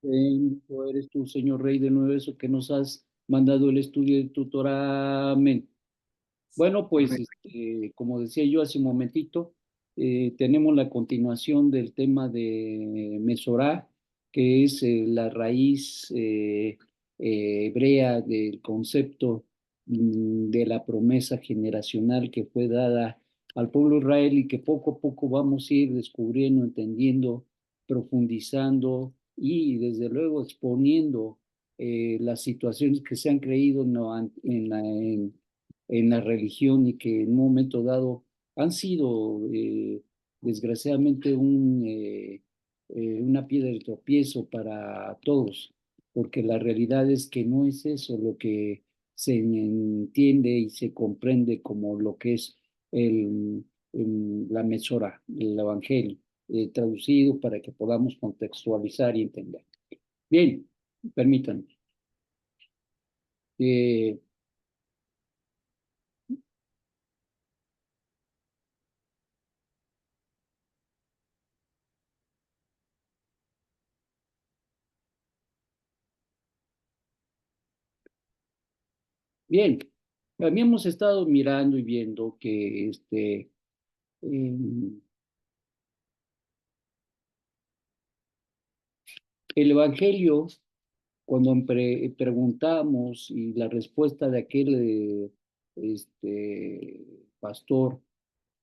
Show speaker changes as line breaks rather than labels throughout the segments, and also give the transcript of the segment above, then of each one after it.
Bendito eres tú, Señor Rey del Universo, que nos has mandado el estudio de tu Torah. Amén. Bueno, pues,
Amén.
como decía yo hace un momentito, tenemos la continuación del tema de Mesorá, que es la raíz hebrea del concepto de la promesa generacional que fue dada al pueblo de Israel y que poco a poco vamos a ir descubriendo, entendiendo, profundizando y desde luego exponiendo las situaciones que se han creído en la religión y que en un momento dado han sido desgraciadamente una piedra de tropiezo para todos, porque la realidad es que no es eso lo que se entiende y se comprende como lo que es la mesora, el evangelio, traducido para que podamos contextualizar y entender. Bien, permítanme. Eh, Bien, habíamos estado mirando y viendo que em, el Evangelio, cuando preguntamos y la respuesta de aquel pastor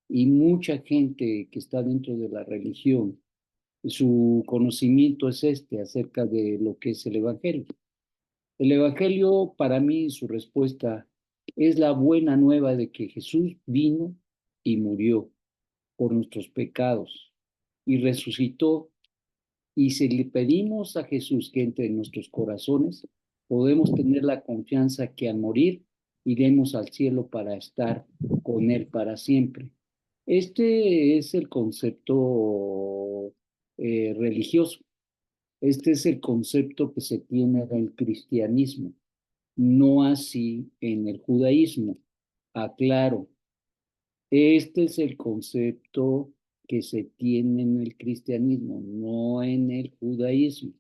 y mucha gente que está dentro de la religión, su conocimiento es acerca de lo que es el Evangelio. El Evangelio, para mí, su respuesta es la buena nueva de que Jesús vino y murió por nuestros pecados y resucitó. Y si le pedimos a Jesús que entre en nuestros corazones, podemos tener la confianza que al morir iremos al cielo para estar con Él para siempre. Este es el concepto religioso. Este es el concepto que se tiene en el cristianismo, no así en el judaísmo. Aclaro, este es el concepto que se tiene en el cristianismo, no en el judaísmo.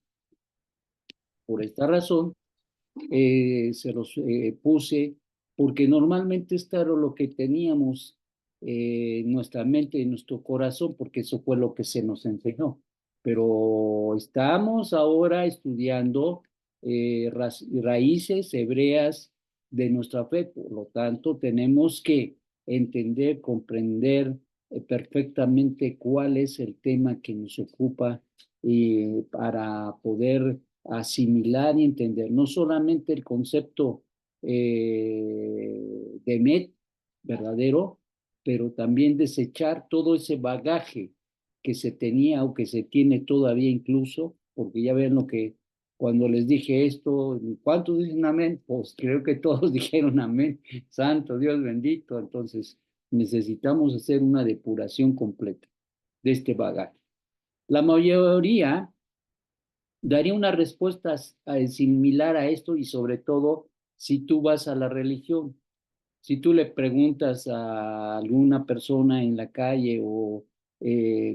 Por esta razón, se los puse, porque normalmente esto era lo que teníamos en nuestra mente, en nuestro corazón, porque eso fue lo que se nos enseñó. Pero estamos ahora estudiando raíces hebreas de nuestra fe, por lo tanto, tenemos que entender, comprender perfectamente cuál es el tema que nos ocupa para poder asimilar y entender no solamente el concepto de Met verdadero, pero también desechar todo ese bagaje que se tenía o que se tiene todavía incluso, porque ya ven lo que cuando les dije esto, ¿cuántos dicen amén? Pues creo que todos dijeron amén, santo Dios bendito, entonces necesitamos hacer una depuración completa de este bagaje. La mayoría daría una respuesta similar a esto y sobre todo si tú vas a la religión. Si tú le preguntas a alguna persona en la calle o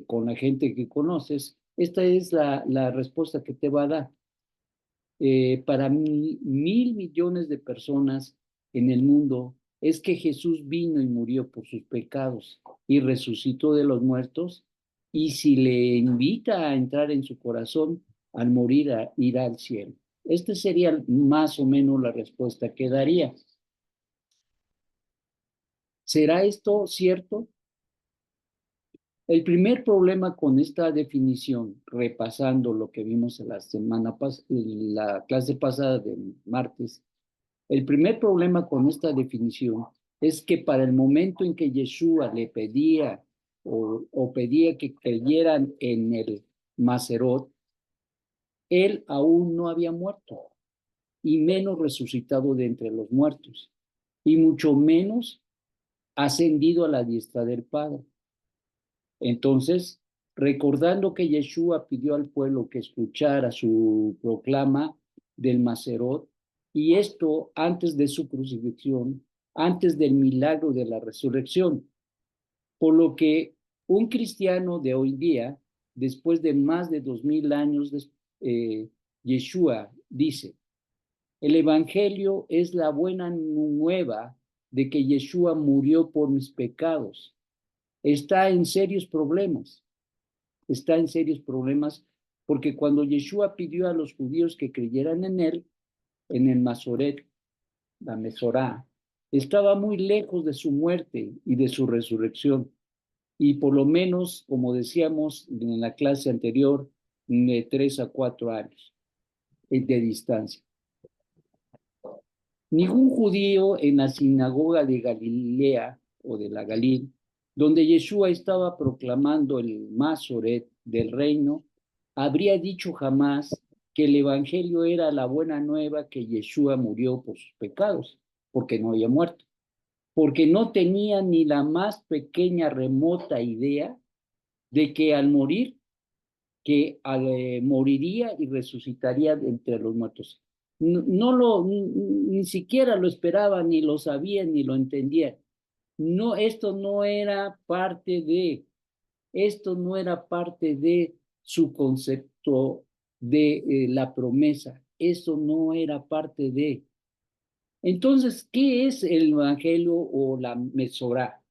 con la gente que conoces, esta es la respuesta que te va a dar. Para 1.000 millones de personas en el mundo es que Jesús vino y murió por sus pecados y resucitó de los muertos. Y si le invita a entrar en su corazón, al morir irá al cielo. Esta sería más o menos la respuesta que daría. ¿Será esto cierto? El primer problema con esta definición, repasando lo que vimos en en la clase pasada de martes, el primer problema con esta definición es que para el momento en que Yeshua le pedía o pedía que creyeran en el Maserot, él aún no había muerto y menos resucitado de entre los muertos y mucho menos ascendido a la diestra del Padre. Entonces, recordando que Yeshua pidió al pueblo que escuchara su proclama del Maserot, y esto antes de su crucifixión, antes del milagro de la resurrección, por lo que un cristiano de hoy día, después de más de 2000 años, eh, Yeshua dice, el Evangelio es la buena nueva de que Yeshua murió por mis pecados. Está en serios problemas, está en serios problemas porque cuando Yeshua pidió a los judíos que creyeran en él, en el Masoret, la Mesorá, estaba muy lejos de su muerte y de su resurrección. Y por lo menos, como decíamos en la clase anterior, de 3 a 4 años de distancia. Ningún judío en la sinagoga de Galilea o de la Galil, donde Yeshua estaba proclamando el Masoret del reino, habría dicho jamás que el evangelio era la buena nueva que Yeshua murió por sus pecados, porque no había muerto, porque no tenía ni la más pequeña remota idea de que al morir, moriría y resucitaría entre los muertos. Ni siquiera lo esperaba, ni lo sabía, ni lo entendía. No, esto no era parte de su concepto de la promesa. Esto no era parte de. Entonces, ¿qué es el evangelio o la metzorá?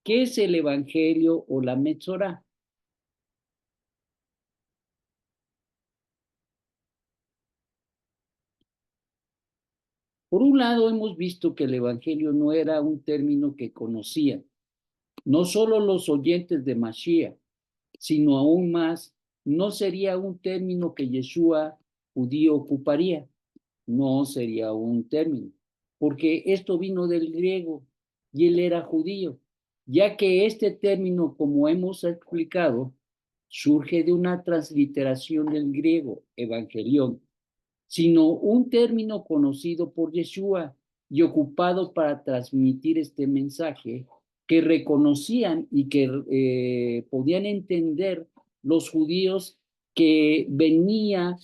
¿Qué es el evangelio o la metzorá? Por un lado, hemos visto que el evangelio no era un término que conocían, no solo los oyentes de Mashiach, sino aún más, no sería un término que Yeshua judío ocuparía, no sería un término, porque esto vino del griego y él era judío, ya que este término, como hemos explicado, surge de una transliteración del griego, evangelión, sino un término conocido por Yeshua y ocupado para transmitir este mensaje que reconocían y que podían entender los judíos que, venía,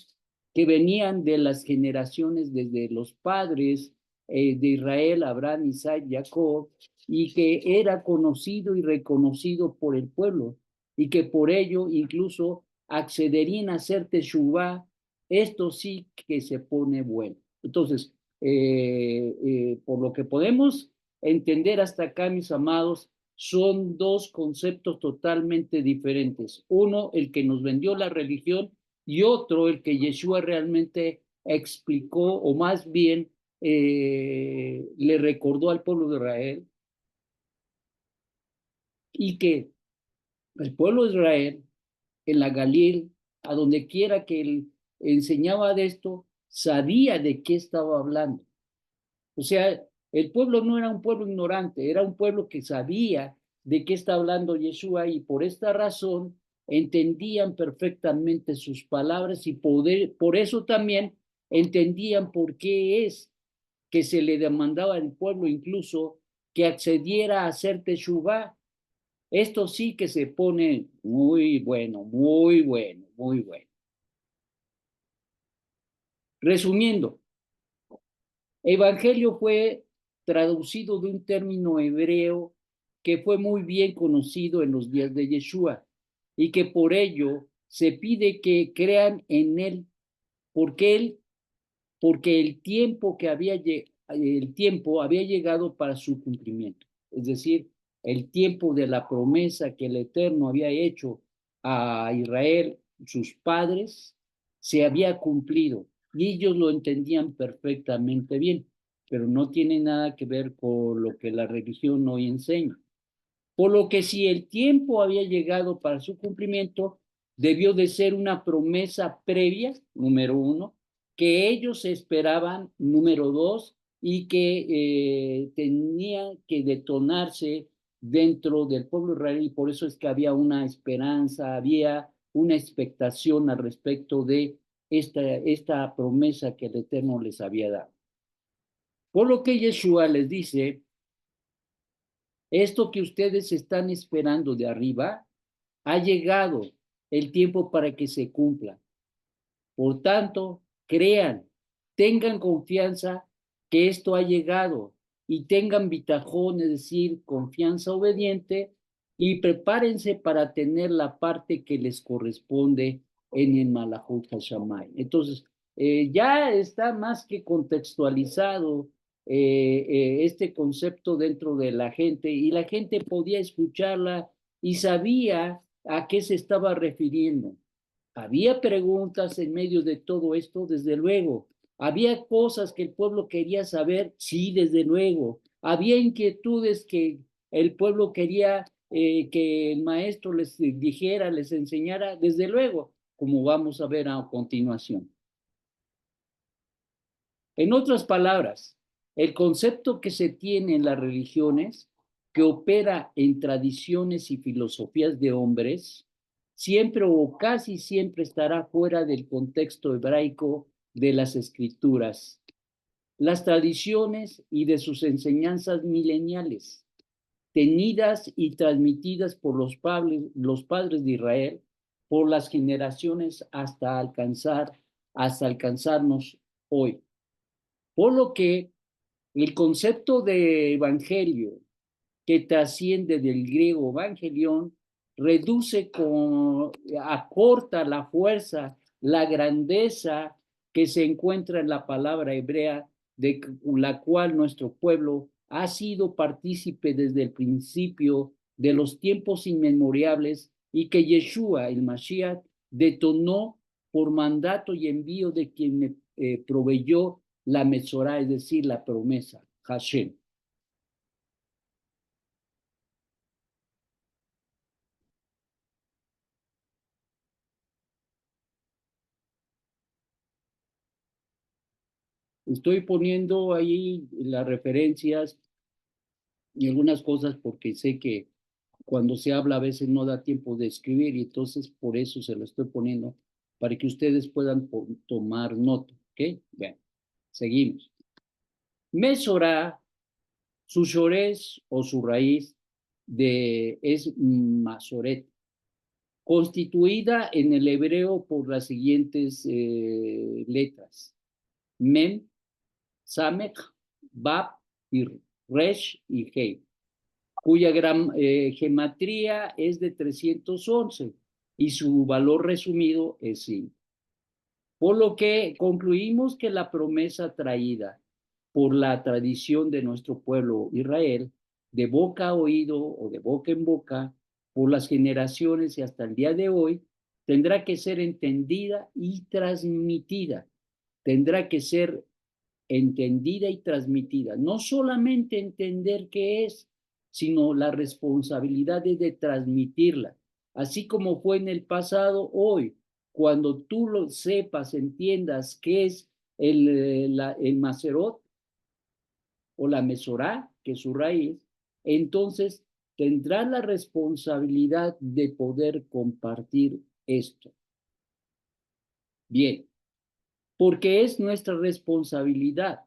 que venían de las generaciones desde los padres de Israel, Abraham, Isaac, Jacob, y que era conocido y reconocido por el pueblo, y que por ello incluso accederían a hacer teshuvah. Esto sí que se pone bueno. Entonces, por lo que podemos entender hasta acá, mis amados, son dos conceptos totalmente diferentes. Uno, el que nos vendió la religión, y otro, el que Yeshua realmente explicó, o más bien le recordó al pueblo de Israel, y que el pueblo de Israel, en la Galil, a donde quiera que él enseñaba de esto, sabía de qué estaba hablando. O sea, el pueblo no era un pueblo ignorante, era un pueblo que sabía de qué está hablando Yeshua, y por esta razón entendían perfectamente sus palabras, y por eso también entendían por qué es que se le demandaba al pueblo incluso que accediera a hacer teshuvah. Esto sí que se pone muy bueno, muy bueno, muy bueno. Resumiendo, evangelio fue traducido de un término hebreo que fue muy bien conocido en los días de Yeshua, y que por ello se pide que crean en él, porque él, porque el tiempo había llegado para su cumplimiento. Es decir, el tiempo de la promesa que el Eterno había hecho a Israel, sus padres, se había cumplido, y ellos lo entendían perfectamente bien, pero no tiene nada que ver con lo que la religión hoy enseña. Por lo que si el tiempo había llegado para su cumplimiento, debió de ser una promesa previa, número uno, que ellos esperaban, número dos, y que tenía que detonarse dentro del pueblo israelí. Y por eso es que había una esperanza, había una expectación al respecto de esta promesa que el Eterno les había dado. Por lo que Yeshua les dice: esto que ustedes están esperando de arriba, ha llegado el tiempo para que se cumpla. Por tanto, crean, tengan confianza que esto ha llegado, y tengan bitajón, es decir, confianza obediente, y prepárense para tener la parte que les corresponde en el Malahut HaShamayim. Entonces, Ya está más que contextualizado este concepto dentro de la gente y la gente podía escucharla y sabía a qué se estaba refiriendo. Había preguntas en medio de todo esto, desde luego. Había cosas que el pueblo quería saber, sí, desde luego. Había inquietudes que el pueblo quería que el maestro les dijera, les enseñara, desde luego, como vamos a ver a continuación. En otras palabras, el concepto que se tiene en las religiones, que opera en tradiciones y filosofías de hombres, siempre o casi siempre estará fuera del contexto hebraico de las escrituras, las tradiciones y de sus enseñanzas mileniales, tenidas y transmitidas por los padres de Israel por las generaciones hasta alcanzarnos hoy. Por lo que el concepto de evangelio que trasciende del griego evangelión reduce acorta la fuerza, la grandeza que se encuentra en la palabra hebrea de la cual nuestro pueblo ha sido partícipe desde el principio de los tiempos inmemoriales y que Yeshua, el Mashiach, detonó por mandato y envío de quien me proveyó la Mesorá, es decir, la promesa, Hashem. Estoy poniendo ahí las referencias y algunas cosas porque sé que cuando se habla a veces no da tiempo de escribir y entonces por eso se lo estoy poniendo para que ustedes puedan tomar nota, ¿ok? Bien, seguimos. Mesorá, su shorés o su raíz es masoret, constituida en el hebreo por las siguientes letras: Mem, Samech, Bab y Resh y Hei, cuya gematría es de 311 y su valor resumido es 5. Por lo que concluimos que la promesa traída por la tradición de nuestro pueblo Israel, de boca a oído o de boca en boca, por las generaciones y hasta el día de hoy, tendrá que ser entendida y transmitida. Tendrá que ser entendida y transmitida. No solamente entender qué es, sino la responsabilidad de transmitirla. Así como fue en el pasado, hoy, cuando tú lo sepas, entiendas qué es el macerot o la mesorá, que es su raíz, entonces tendrás la responsabilidad de poder compartir esto. Bien, porque es nuestra responsabilidad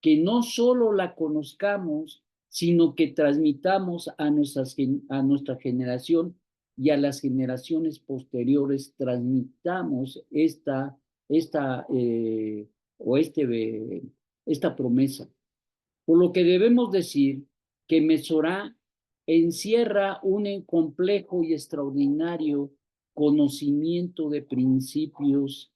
que no solo la conozcamos, sino que transmitamos a nuestra generación y a las generaciones posteriores, transmitamos esta, o esta promesa. Por lo que debemos decir que Mesorá encierra un complejo y extraordinario conocimiento de principios,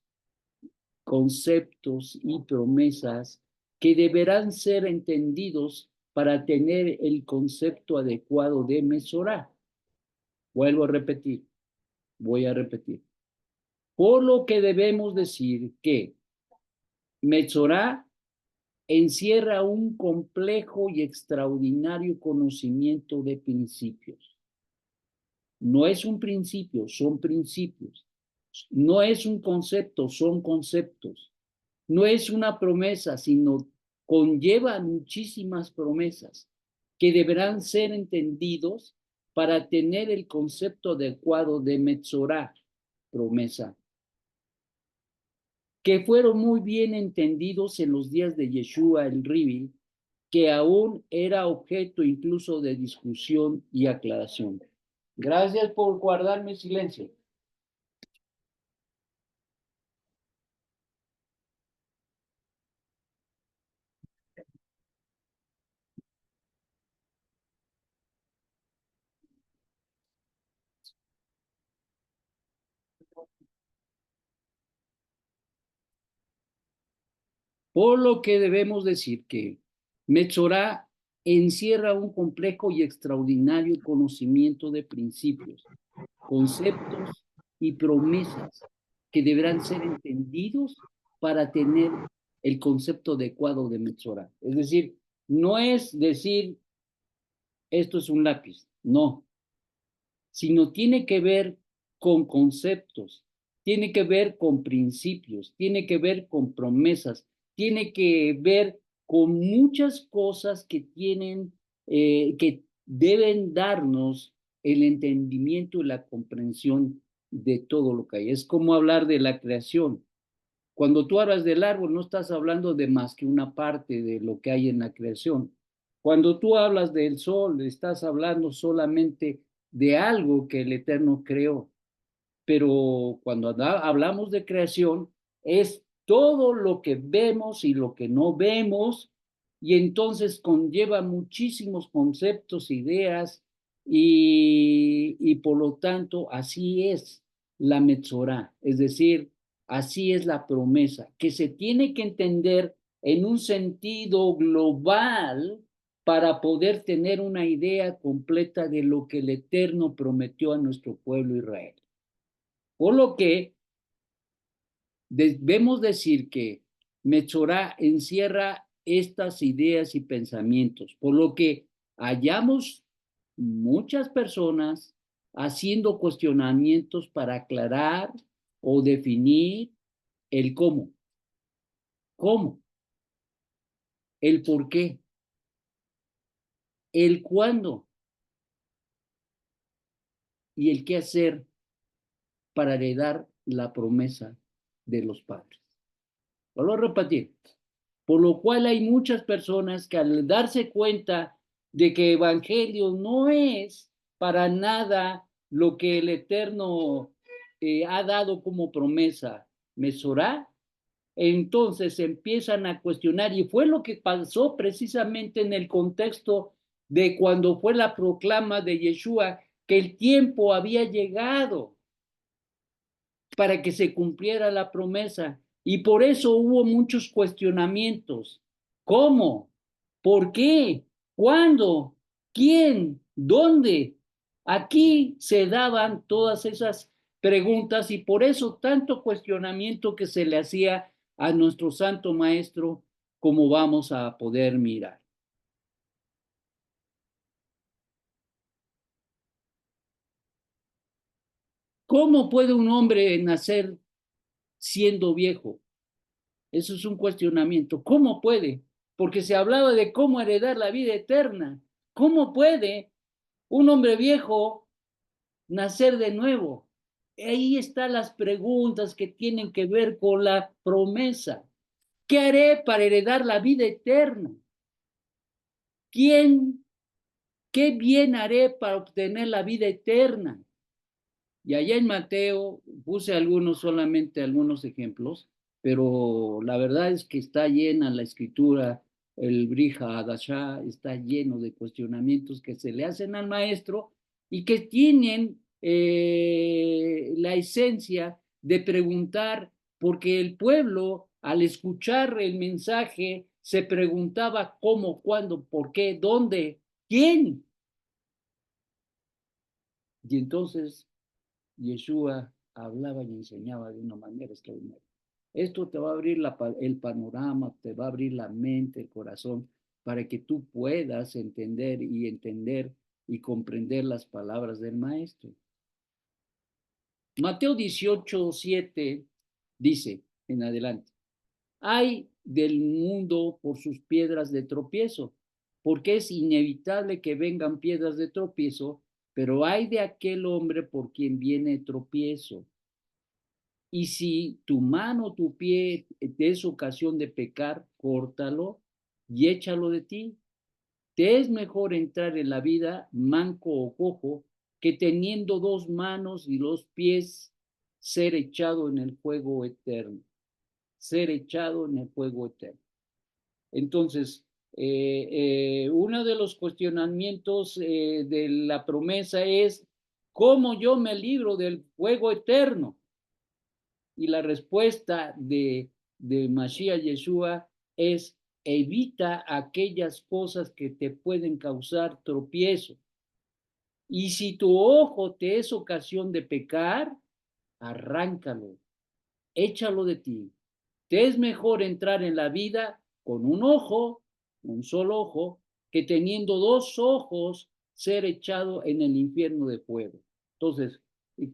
conceptos y promesas que deberán ser entendidos para tener el concepto adecuado de Mesorá. Vuelvo a repetir, voy a repetir. Por lo que debemos decir que Mesorá encierra un complejo y extraordinario conocimiento de principios. No es un principio, son principios. No es un concepto, son conceptos. No es una promesa, sino conlleva muchísimas promesas que deberán ser entendidos para tener el concepto adecuado de Metzorah, promesa, que fueron muy bien entendidos en los días de Yeshua el Ribi, que aún era objeto incluso de discusión y aclaración. Gracias por guardarme silencio. Por lo que debemos decir que Metzorá encierra un complejo y extraordinario conocimiento de principios, conceptos y promesas que deberán ser entendidos para tener el concepto adecuado de Metzorá. Es decir, no es decir esto es un lápiz, no, sino tiene que ver con conceptos, tiene que ver con principios, tiene que ver con promesas, tiene que ver con muchas cosas que tienen, que deben darnos el entendimiento y la comprensión de todo lo que hay. Es como hablar de la creación. Cuando tú hablas del árbol, no estás hablando de más que una parte de lo que hay en la creación. Cuando tú hablas del sol, estás hablando solamente de algo que el Eterno creó. Pero cuando hablamos de creación, es todo lo que vemos y lo que no vemos, y entonces conlleva muchísimos conceptos, ideas, y por lo tanto así es la Metzorá, es decir, así es la promesa, que se tiene que entender en un sentido global para poder tener una idea completa de lo que el Eterno prometió a nuestro pueblo Israel. Por lo que debemos decir que Metzorá encierra estas ideas y pensamientos, por lo que hallamos muchas personas haciendo cuestionamientos para aclarar o definir el cómo, el por qué, el cuándo y el qué hacer para heredar la promesa de los padres. Vuelvo a repetir. Por lo cual hay muchas personas que al darse cuenta de que Evangelio no es para nada lo que el Eterno ha dado como promesa, Mesorá, entonces empiezan a cuestionar, y fue lo que pasó precisamente en el contexto de cuando fue la proclama de Yeshua, que el tiempo había llegado para que se cumpliera la promesa. Y por eso hubo muchos cuestionamientos. ¿Cómo? ¿Por qué? ¿Cuándo? ¿Quién? ¿Dónde? Aquí se daban todas esas preguntas y por eso tanto cuestionamiento que se le hacía a nuestro santo maestro, como vamos a poder mirar. ¿Cómo puede un hombre nacer siendo viejo? Eso es un cuestionamiento. ¿Cómo puede? Porque se hablaba de cómo heredar la vida eterna. ¿Cómo puede un hombre viejo nacer de nuevo? Ahí están las preguntas que tienen que ver con la promesa. ¿Qué haré para heredar la vida eterna? ¿Quién? ¿Qué bien haré para obtener la vida eterna? Y allá en Mateo puse solamente algunos ejemplos, pero la verdad es que está llena la escritura, el Brija Hadashah está lleno de cuestionamientos que se le hacen al maestro y que tienen la esencia de preguntar, porque el pueblo al escuchar el mensaje se preguntaba cómo, cuándo, por qué, dónde, quién. Y entonces Yeshua hablaba y enseñaba de una manera extraordinaria. Esto te va a abrir el panorama, te va a abrir la mente, el corazón, para que tú puedas entender y comprender las palabras del Maestro. Mateo 18:7 dice en adelante, hay del mundo por sus piedras de tropiezo, porque es inevitable que vengan piedras de tropiezo, pero hay de aquel hombre por quien viene tropiezo. Y si tu mano o tu pie te es ocasión de pecar, córtalo y échalo de ti. Te es mejor entrar en la vida manco o cojo que teniendo dos manos y dos pies ser echado en el fuego eterno. Ser echado en el fuego eterno. Entonces, uno de los cuestionamientos de la promesa es, ¿cómo yo me libro del fuego eterno? Y la respuesta de Mashiach Yeshua es evita aquellas cosas que te pueden causar tropiezo. Y si tu ojo te es ocasión de pecar, arráncalo, échalo de ti. Te es mejor entrar en la vida con un ojo, un solo ojo, que teniendo dos ojos ser echado en el infierno de fuego. Entonces,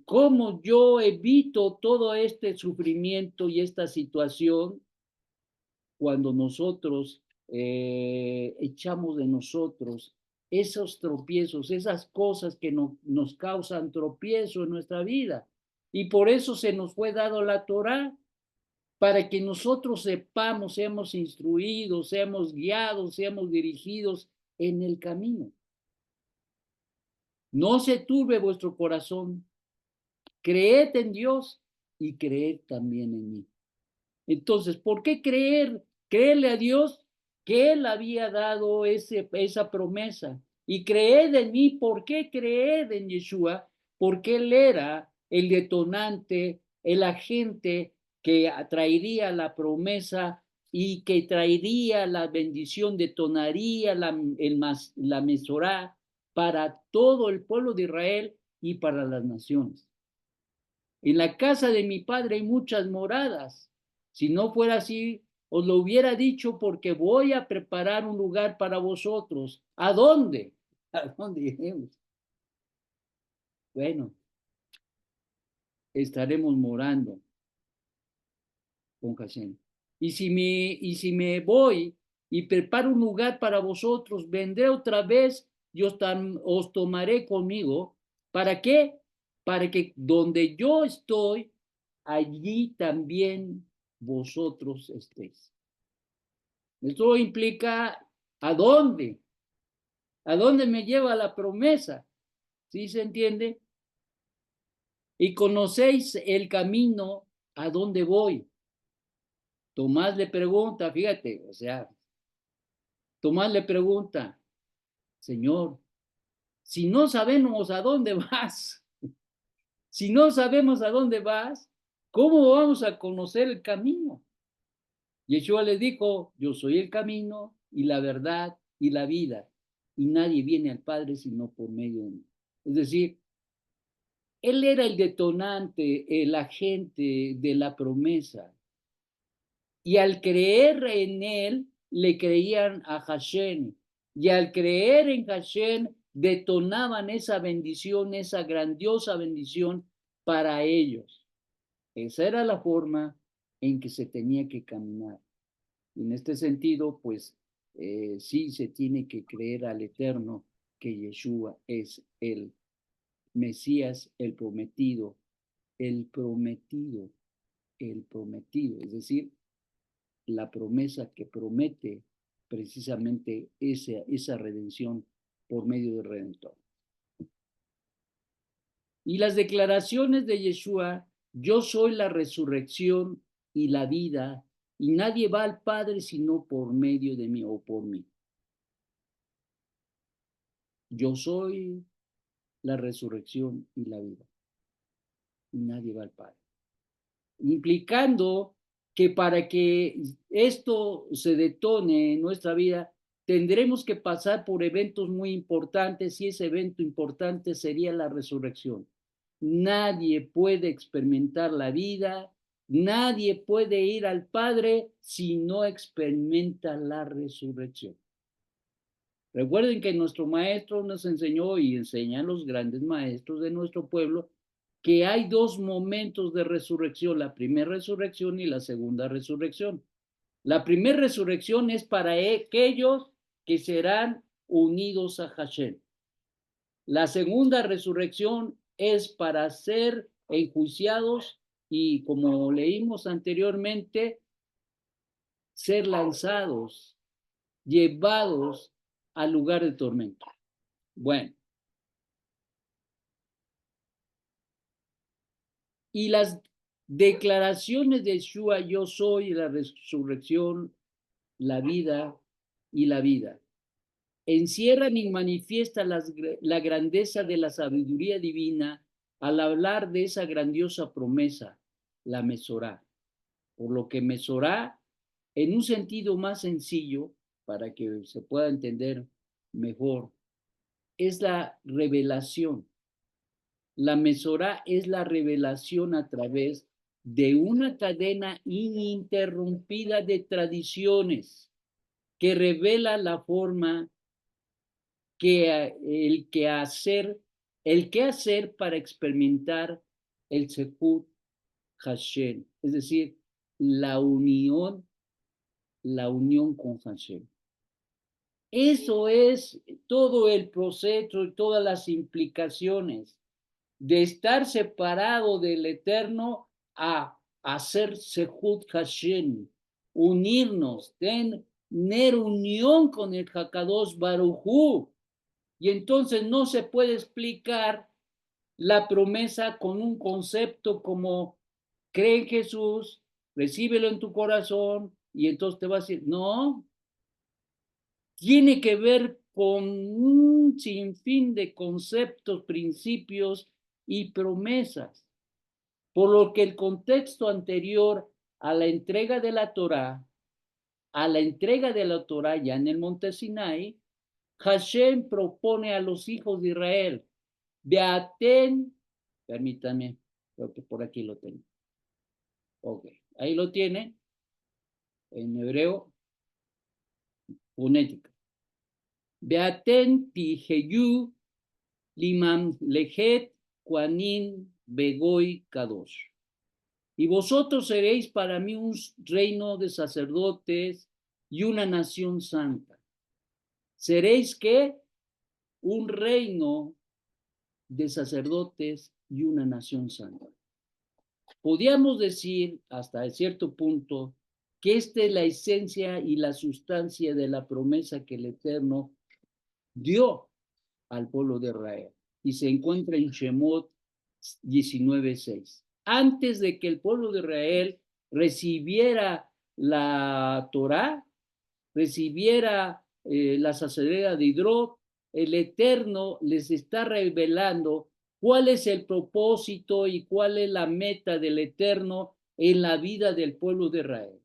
¿cómo yo evito todo este sufrimiento y esta situación? Cuando nosotros echamos de nosotros esos tropiezos, esas cosas que nos causan tropiezo en nuestra vida. Y por eso se nos fue dado la Torá, para que nosotros sepamos, seamos instruidos, seamos guiados, seamos dirigidos en el camino. No se turbe vuestro corazón, creed en Dios y creed también en mí. Entonces, ¿por qué creer? Creerle a Dios que Él había dado esa promesa. Y creed en mí, ¿por qué creed en Yeshua? Porque Él era el detonante, el agente que traería la promesa y que traería la bendición, detonaría la Mesorá para todo el pueblo de Israel y para las naciones. En la casa de mi padre hay muchas moradas. Si no fuera así, os lo hubiera dicho, porque voy a preparar un lugar para vosotros. ¿A dónde? ¿A dónde iremos? Bueno, estaremos morando con Hashem. Y si me voy y preparo un lugar para vosotros, vendré otra vez y os tomaré conmigo. ¿Para qué? Para que donde yo estoy, allí también vosotros estéis. Esto implica ¿a dónde? ¿A dónde me lleva la promesa? ¿Sí se entiende? Y conocéis el camino a dónde voy. Tomás le pregunta, fíjate, o sea, Tomás le pregunta, Señor, si no sabemos a dónde vas, si no sabemos a dónde vas, ¿cómo vamos a conocer el camino? Yeshua le dijo, yo soy el camino y la verdad y la vida, y nadie viene al Padre sino por medio de mí. Es decir, él era el detonante, el agente de la promesa, y al creer en él, le creían a Hashem, y al creer en Hashem, detonaban esa bendición, esa grandiosa bendición para ellos. Esa era la forma en que se tenía que caminar. Y en este sentido, pues sí se tiene que creer al Eterno que Yeshua es el Mesías, el prometido, el prometido, el prometido, es decir, la promesa que promete precisamente esa redención por medio del Redentor. Y las declaraciones de Yeshua, yo soy la resurrección y la vida, y nadie va al Padre sino por medio de mí o por mí. Yo soy la resurrección y la vida, y nadie va al Padre. Implicando que para que esto se detone en nuestra vida, tendremos que pasar por eventos muy importantes, y ese evento importante sería la resurrección. Nadie puede experimentar la vida, nadie puede ir al Padre si no experimenta la resurrección. Recuerden que nuestro maestro nos enseñó y enseñan los grandes maestros de nuestro pueblo que hay dos momentos de resurrección, la primera resurrección y la segunda resurrección. La primera resurrección es para aquellos que serán unidos a Hashem. La segunda resurrección es para ser enjuiciados y, como leímos anteriormente, ser lanzados, llevados al lugar de tormento. Bueno, y las declaraciones de Yeshua, yo soy la resurrección, la vida y la vida, encierran y manifiestan la grandeza de la sabiduría divina al hablar de esa grandiosa promesa, la Mesorá. Por lo que Mesorá en un sentido más sencillo, para que se pueda entender mejor, es la revelación. La Mesorá es la revelación a través de una cadena ininterrumpida de tradiciones que revela la forma que el que hacer para experimentar el Sehut Hashem, es decir, la unión, la unión con Hashem. Eso es todo el proceso y todas las implicaciones de estar separado del Eterno a hacer Sehut Hashem, unirnos, tener unión con el Hakadosh Baruj Hu. Y entonces no se puede explicar la promesa con un concepto como cree en Jesús, recíbelo en tu corazón y entonces te va a decir, no, tiene que ver con un sinfín de conceptos, principios y promesas. Por lo que el contexto anterior a la entrega de la Torá, ya en el monte Sinai, Hashem propone a los hijos de Israel, Beaten, permítame, creo que por aquí lo tengo. Ok, ahí lo tiene, en hebreo, fonética. Beaten tijeyu limam lejet kuanin begoy kadosh. Y vosotros seréis para mí un reino de sacerdotes y una nación santa. Seréis que un reino de sacerdotes y una nación santa. Podríamos decir hasta cierto punto que esta es la esencia y la sustancia de la promesa que el Eterno dio al pueblo de Israel y se encuentra en Shemot 19:6. Antes de que el pueblo de Israel recibiera la Torá, recibiera la sacerdocia de Hidrot, el Eterno les está revelando cuál es el propósito y cuál es la meta del Eterno en la vida del pueblo de Israel.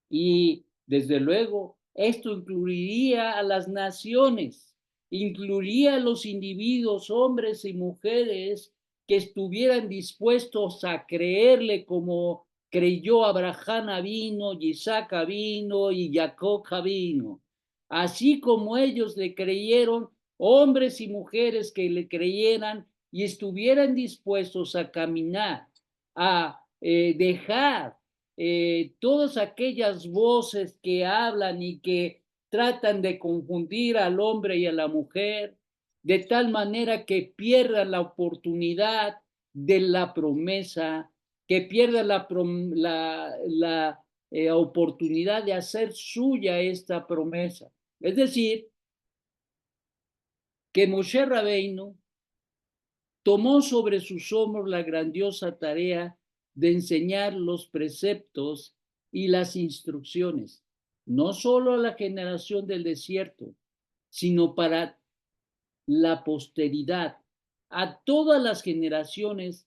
Y desde luego, esto incluiría a las naciones, incluiría a los individuos, hombres y mujeres, que estuvieran dispuestos a creerle como creyó Abraham Avino, Isaac Avino y Jacob Avino. Así como ellos le creyeron, hombres y mujeres que le creyeran y estuvieran dispuestos a caminar, a dejar todas aquellas voces que hablan y que tratan de confundir al hombre y a la mujer, de tal manera que pierdan la oportunidad de la promesa, que pierdan la oportunidad de hacer suya esta promesa. Es decir, que Moshe Rabbeinu tomó sobre sus hombros la grandiosa tarea de enseñar los preceptos y las instrucciones, no solo a la generación del desierto, sino para la posteridad, a todas las generaciones,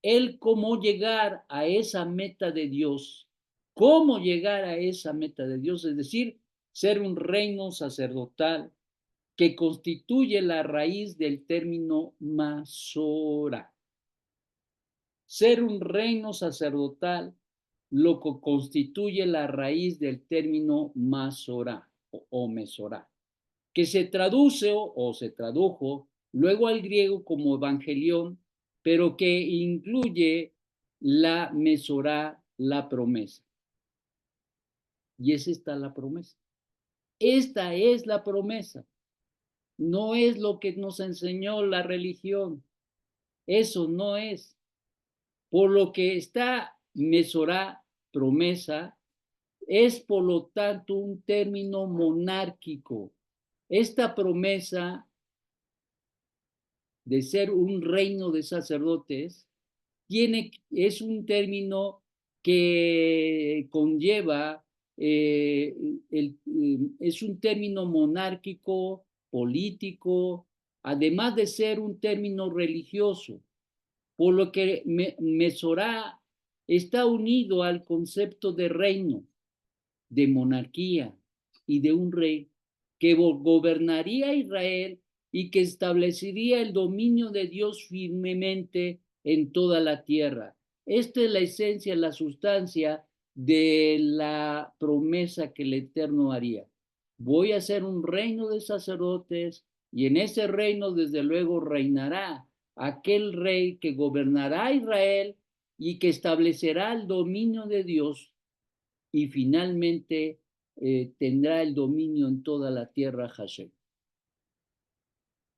el cómo llegar a esa meta de Dios, cómo llegar a esa meta de Dios, es decir, ser un reino sacerdotal que constituye la raíz del término Masora. Ser un reino sacerdotal lo que constituye la raíz del término Masorá o Mesorá, que se traduce o se tradujo luego al griego como evangelión, pero que incluye la Mesorá, la promesa. Y es esta la promesa. Esta es la promesa. No es lo que nos enseñó la religión. Eso no es. Por lo que está Mesorá, promesa, es por lo tanto un término monárquico. Esta promesa de ser un reino de sacerdotes es un término que conlleva, es un término monárquico, político, además de ser un término religioso, por lo que Mesorá está unido al concepto de reino, de monarquía y de un rey que gobernaría Israel y que establecería el dominio de Dios firmemente en toda la tierra. Esta es la esencia, la sustancia de la promesa que el Eterno haría. Voy a hacer un reino de sacerdotes y en ese reino desde luego reinará aquel rey que gobernará Israel y que establecerá el dominio de Dios y finalmente tendrá el dominio en toda la tierra Hashem.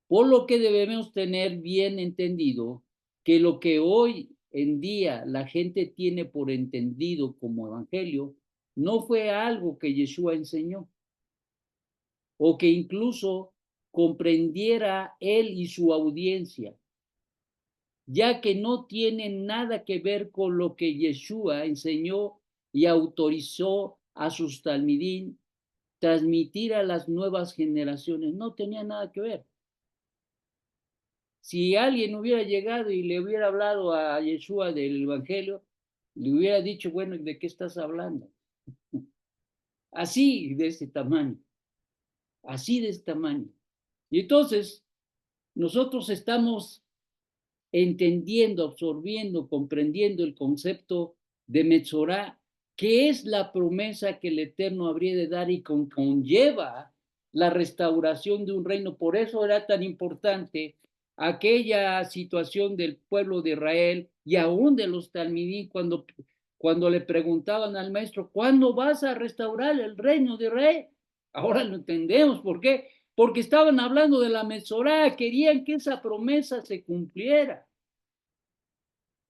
Por lo que debemos tener bien entendido que lo que hoy en día la gente tiene por entendido como evangelio no fue algo que Yeshua enseñó o que incluso comprendiera él y su audiencia, ya que no tiene nada que ver con lo que Yeshua enseñó y autorizó a sus talmidín transmitir a las nuevas generaciones. No tenía nada que ver. Si alguien hubiera llegado y le hubiera hablado a Yeshua del Evangelio, le hubiera dicho, bueno, ¿de qué estás hablando? Así, de este tamaño, así de este tamaño. Y entonces, nosotros estamos entendiendo, absorbiendo, comprendiendo el concepto de Metzorá, que es la promesa que el Eterno habría de dar y conlleva la restauración de un reino. Por eso era tan importante aquella situación del pueblo de Israel y aún de los talmidí cuando le preguntaban al maestro, ¿cuándo vas a restaurar el reino de Israel? Ahora lo entendemos, ¿por qué? Porque estaban hablando de la Metzorá, querían que esa promesa se cumpliera.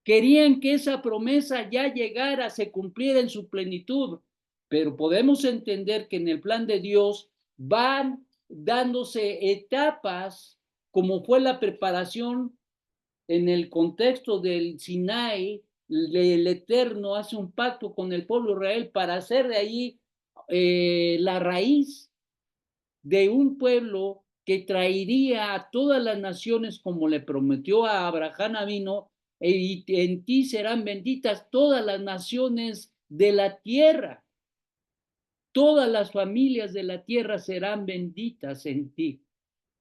Querían que esa promesa ya llegara, se cumpliera en su plenitud, pero podemos entender que en el plan de Dios van dándose etapas, como fue la preparación en el contexto del Sinai. El Eterno hace un pacto con el pueblo de Israel para hacer de ahí la raíz de un pueblo que traería a todas las naciones como le prometió a Abraham Avino, y en ti serán benditas todas las naciones de la tierra. Todas las familias de la tierra serán benditas en ti.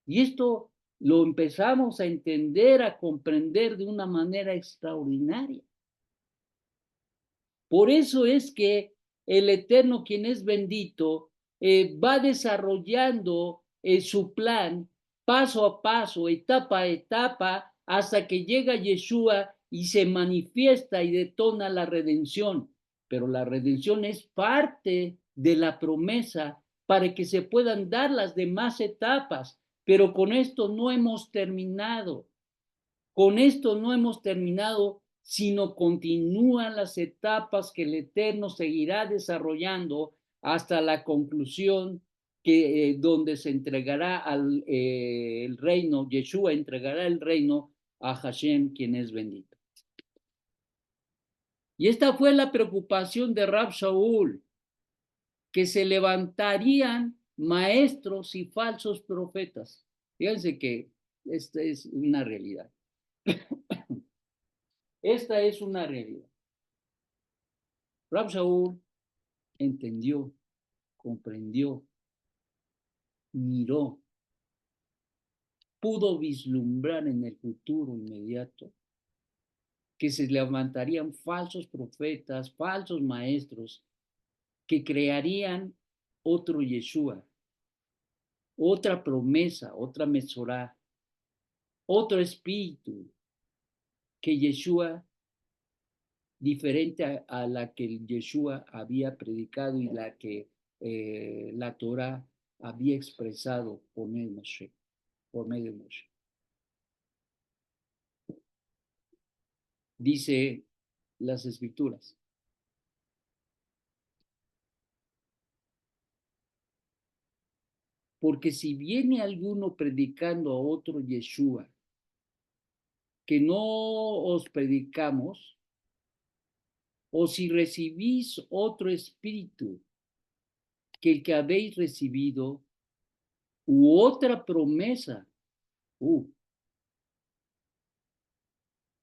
Y esto lo empezamos a entender, a comprender de una manera extraordinaria. Por eso es que el Eterno, quien es bendito, va desarrollando su plan paso a paso, etapa a etapa, hasta que llega Yeshua y se manifiesta y detona la redención. Pero la redención es parte de la promesa para que se puedan dar las demás etapas. Pero con esto no hemos terminado. Con esto no hemos terminado, sino continúan las etapas que el Eterno seguirá desarrollando hasta la conclusión donde se entregará el reino, Yeshua entregará el reino a Hashem, quien es bendito. Y esta fue la preocupación de Rab Shaul, que se levantarían maestros y falsos profetas. Fíjense que esta es una realidad. Esta es una realidad. Rab Shaul entendió, comprendió, miró, pudo vislumbrar en el futuro inmediato que se levantarían falsos profetas, falsos maestros, que crearían otro Yeshua, otra promesa, otra Mesorá, otro espíritu, que Yeshua, diferente a la que Yeshua había predicado y la que la Torah había expresado por medio de Moshe. Por medio de Moshe. Dice las escrituras. Porque si viene alguno predicando a otro Yeshua que no os predicamos, o si recibís otro espíritu que el que habéis recibido, u otra promesa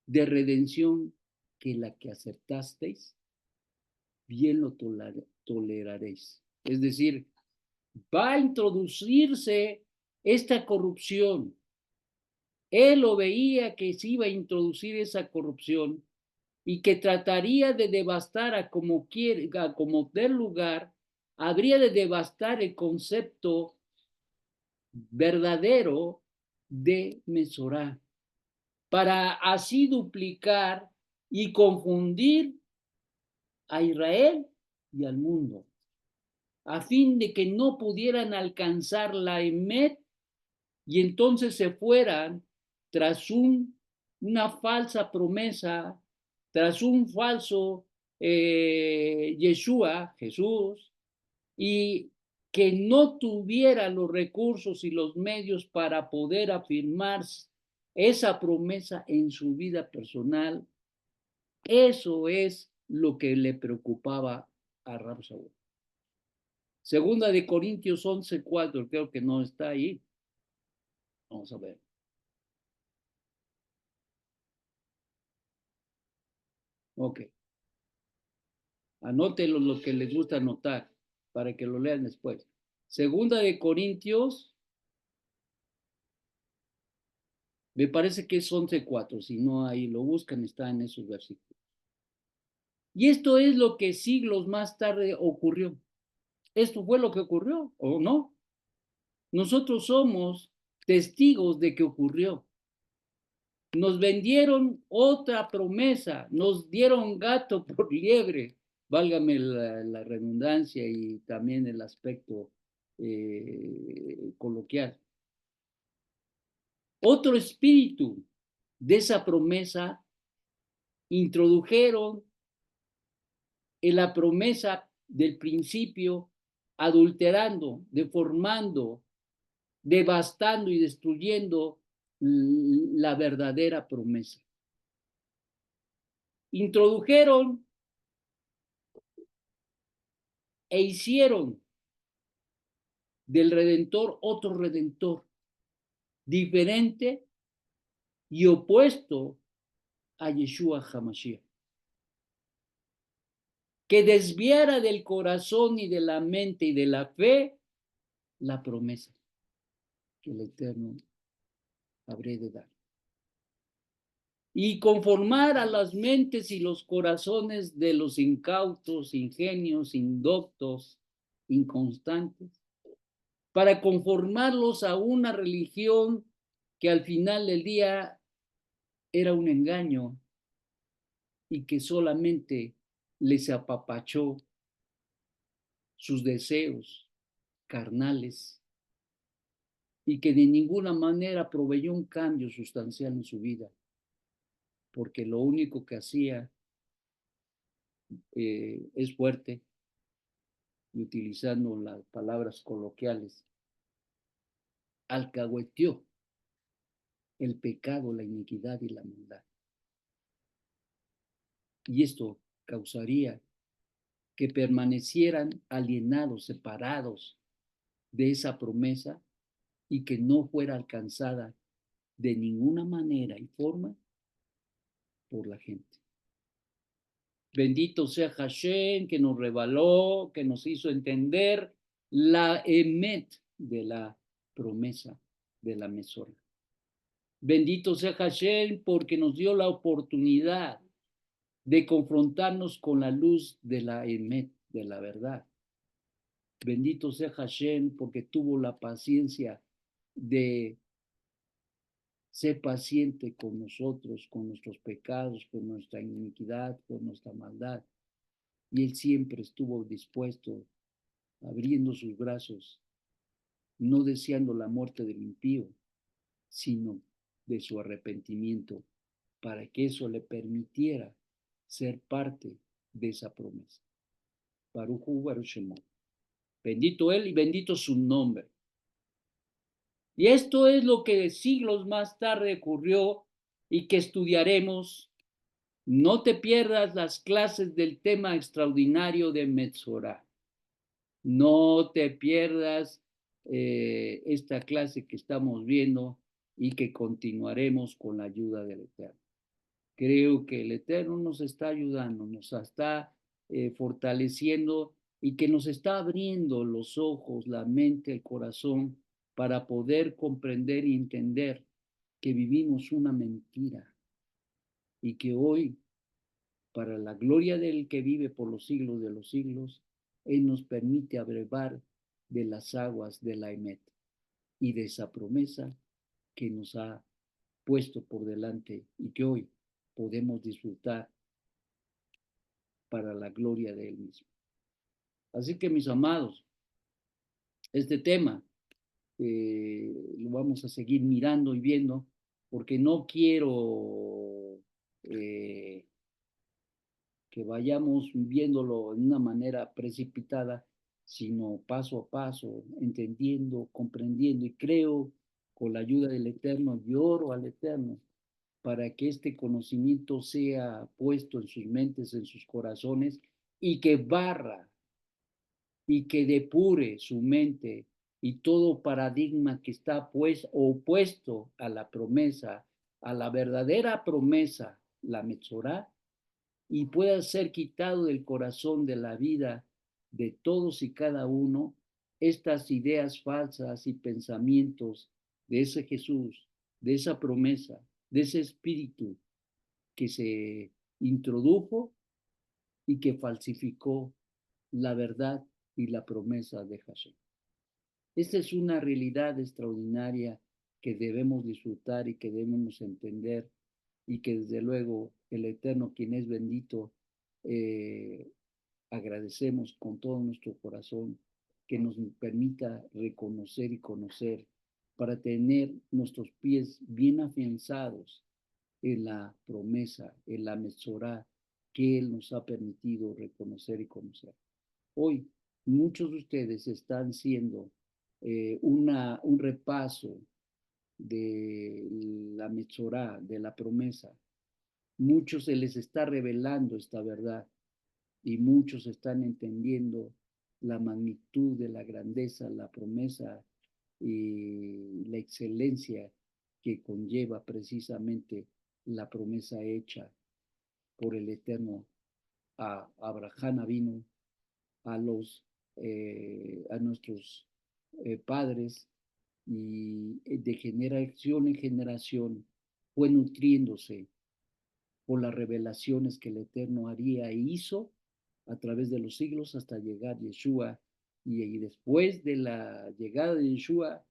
de redención que la que aceptasteis, bien lo toleraréis. Es decir, va a introducirse esta corrupción. Él lo veía que se iba a introducir esa corrupción y que trataría de devastar a como quiere, a como del lugar, habría de devastar el concepto verdadero de Mesorá, para así duplicar y confundir a Israel y al mundo, a fin de que no pudieran alcanzar la Emet y entonces se fueran tras una falsa promesa, tras un falso Yeshua, Jesús, y que no tuviera los recursos y los medios para poder afirmar esa promesa en su vida personal. Eso es lo que le preocupaba a Rab Shaul. Segunda de Corintios 11:4, creo que no está ahí. Vamos a ver. Ok. Anótenlo lo que les gusta anotar para que lo lean después. Segunda de Corintios, me parece que es 11:4. Si no, ahí lo buscan, está en esos versículos. Y esto es lo que siglos más tarde ocurrió. Esto fue lo que ocurrió, ¿o no? Nosotros somos testigos de que ocurrió. Nos vendieron otra promesa, nos dieron gato por liebre, válgame la redundancia y también el aspecto coloquial. Otro espíritu de esa promesa introdujeron en la promesa del principio, adulterando, deformando, devastando y destruyendo la verdadera promesa. Introdujeron e hicieron del Redentor otro Redentor, diferente y opuesto a Yeshua HaMashiach, que desviara del corazón y de la mente y de la fe la promesa que el Eterno habría de dar. Y conformar a las mentes y los corazones de los incautos, ingenios, indoctos, inconstantes, para conformarlos a una religión que al final del día era un engaño y que solamente les apapachó sus deseos carnales y que de ninguna manera proveyó un cambio sustancial en su vida, porque lo único que hacía es fuerte, y utilizando las palabras coloquiales, alcahueteó el pecado, la iniquidad y la maldad. Y esto causaría que permanecieran alienados, separados de esa promesa y que no fuera alcanzada de ninguna manera y forma por la gente. Bendito sea Hashem, que nos reveló, que nos hizo entender la emet de la promesa de la mesora. Bendito sea Hashem porque nos dio la oportunidad de confrontarnos con la luz de la emet, de la verdad. Bendito sea Hashem porque tuvo la paciencia de ser paciente con nosotros, con nuestros pecados, con nuestra iniquidad, con nuestra maldad. Y Él siempre estuvo dispuesto, abriendo sus brazos, no deseando la muerte del impío, sino de su arrepentimiento, para que eso le permitiera ser parte de esa promesa. Baruch Hu, Baruch Shemo. Bendito Él y bendito su nombre. Y esto es lo que siglos más tarde ocurrió y que estudiaremos. No te pierdas las clases del tema extraordinario de Metzorah. No te pierdas esta clase que estamos viendo y que continuaremos con la ayuda del Eterno. Creo que el Eterno nos está ayudando, nos está fortaleciendo y que nos está abriendo los ojos, la mente, el corazón para poder comprender y entender que vivimos una mentira y que hoy, para la gloria del que vive por los siglos de los siglos, Él nos permite abrevar de las aguas de la Emet y de esa promesa que nos ha puesto por delante y que hoy podemos disfrutar para la gloria de Él mismo. Así que, mis amados, este tema lo vamos a seguir mirando y viendo, porque no quiero que vayamos viéndolo en una manera precipitada, sino paso a paso, entendiendo, comprendiendo, y creo con la ayuda del Eterno, y oro al Eterno, para que este conocimiento sea puesto en sus mentes, en sus corazones, y que barra y que depure su mente y todo paradigma que está pues opuesto a la promesa, a la verdadera promesa, la Metzorá, y pueda ser quitado del corazón de la vida de todos y cada uno estas ideas falsas y pensamientos de ese Jesús, de esa promesa, de ese espíritu que se introdujo y que falsificó la verdad y la promesa de Hashem. Esta es una realidad extraordinaria que debemos disfrutar y que debemos entender y que desde luego el Eterno, quien es bendito, eh, agradecemos con todo nuestro corazón que nos permita reconocer y conocer para tener nuestros pies bien afianzados en la promesa, en la Mesorá que Él nos ha permitido reconocer y conocer. Hoy muchos de ustedes están haciendo un repaso de la Metzorá, de la promesa. Muchos se les está revelando esta verdad y muchos están entendiendo la magnitud de la grandeza, la promesa y la excelencia que conlleva precisamente la promesa hecha por el Eterno a Abraham vino a nuestros padres y de generación en generación fue nutriéndose por las revelaciones que el Eterno haría e hizo a través de los siglos hasta llegar a Yeshua y después de la llegada de Yeshua,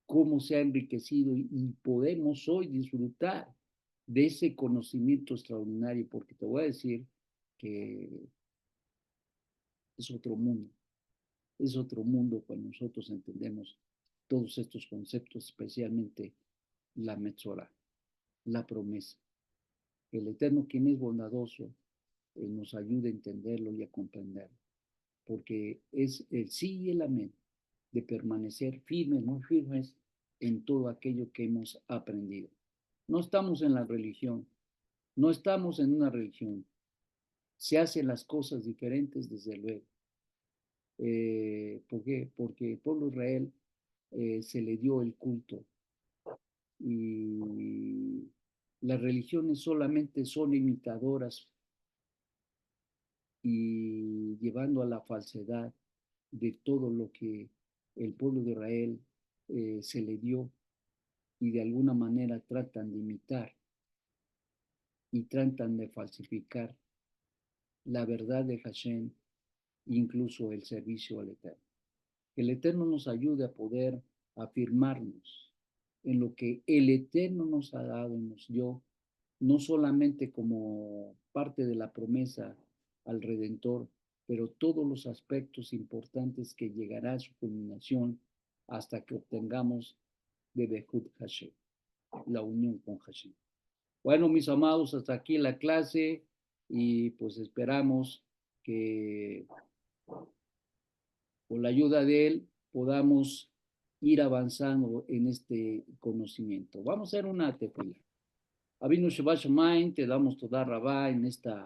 cómo se ha enriquecido y podemos hoy disfrutar de ese conocimiento extraordinario, porque te voy a decir que es otro mundo. Es otro mundo cuando nosotros entendemos todos estos conceptos, especialmente la Metzorá, la promesa. El Eterno, quien es bondadoso, nos ayude a entenderlo y a comprenderlo, porque es el sí y el amén de permanecer firmes, muy firmes en todo aquello que hemos aprendido. No estamos en la religión, no estamos en una religión. Se hacen las cosas diferentes, desde luego. ¿Por qué? Porque el pueblo de Israel se le dio el culto y las religiones solamente son imitadoras y llevando a la falsedad de todo lo que el pueblo de Israel se le dio y de alguna manera tratan de imitar y tratan de falsificar la verdad de Hashem, incluso el servicio al Eterno. Que el Eterno nos ayude a poder afirmarnos en lo que el Eterno nos ha dado y nos dio, no solamente como parte de la promesa al Redentor, pero todos los aspectos importantes que llegará a su culminación hasta que obtengamos de Behut Hashem, la unión con Hashem. Bueno, mis amados, hasta aquí la clase y pues esperamos que con la ayuda de él podamos ir avanzando en este conocimiento. Vamos a hacer una tefila. Abinu Shabbat Shamayim, te damos toda rabá en esta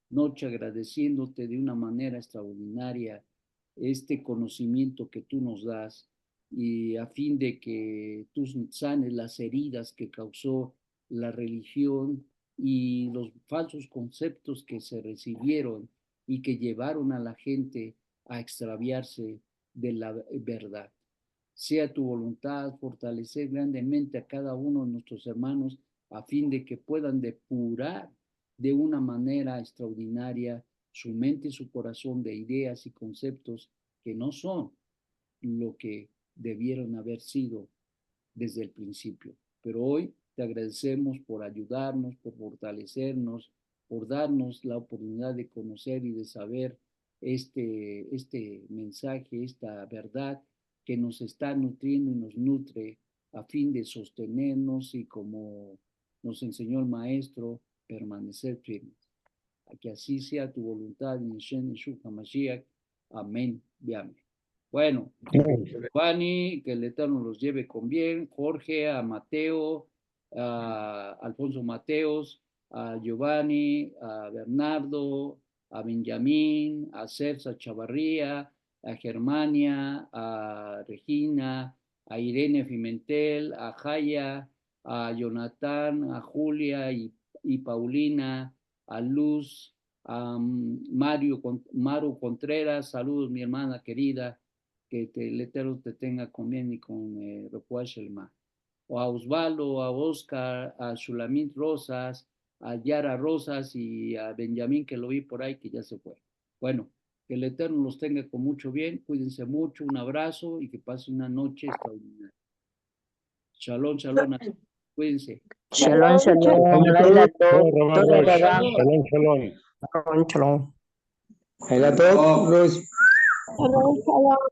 noche agradeciéndote de una manera extraordinaria este conocimiento que tú nos das y a fin de que tú sanes las heridas que causó la religión y los falsos conceptos que se recibieron y que llevaron a la gente a extraviarse de la verdad. Sea tu voluntad fortalecer grandemente a cada uno de nuestros hermanos a fin de que puedan depurar de una manera extraordinaria su mente y su corazón de ideas y conceptos que no son lo que debieron haber sido desde el principio. Pero hoy te agradecemos por ayudarnos, por fortalecernos, por darnos la oportunidad de conocer y de saber este mensaje, esta verdad que nos está nutriendo y nos nutre a fin de sostenernos y, como nos enseñó el Maestro, permanecer firmes. A que así sea tu voluntad en Shen Yeshua HaMashiach. Amén y amén. Bueno, Giovanni, que el Eterno los lleve con bien, Jorge, a Mateo, a Alfonso Mateos, a Giovanni, a Bernardo, a Benjamín, a Celsa Chavarría, a Germania, a Regina, a Irene Pimentel, a Jaya, a Jonathan, a Julia y Paulina, a Luz, a Maru Contreras, saludos mi hermana querida, que el Eterno te tenga con bien y con Refuah Shelma. O a Osvaldo, a Oscar, a Shulamit Rosas, a Yara Rosas y a Benjamín, que lo vi por ahí, que ya se fue. Bueno, que el Eterno los tenga con mucho bien, cuídense mucho, un abrazo y que pasen una noche extraordinaria. Shalom, shalom, cuídense.
Shalom, shalom. Laila Tov. Todo Rabam.
Shalom, shalom.
Shalom, shalom.
Laila Tov, Luz.
Shalom, shalom.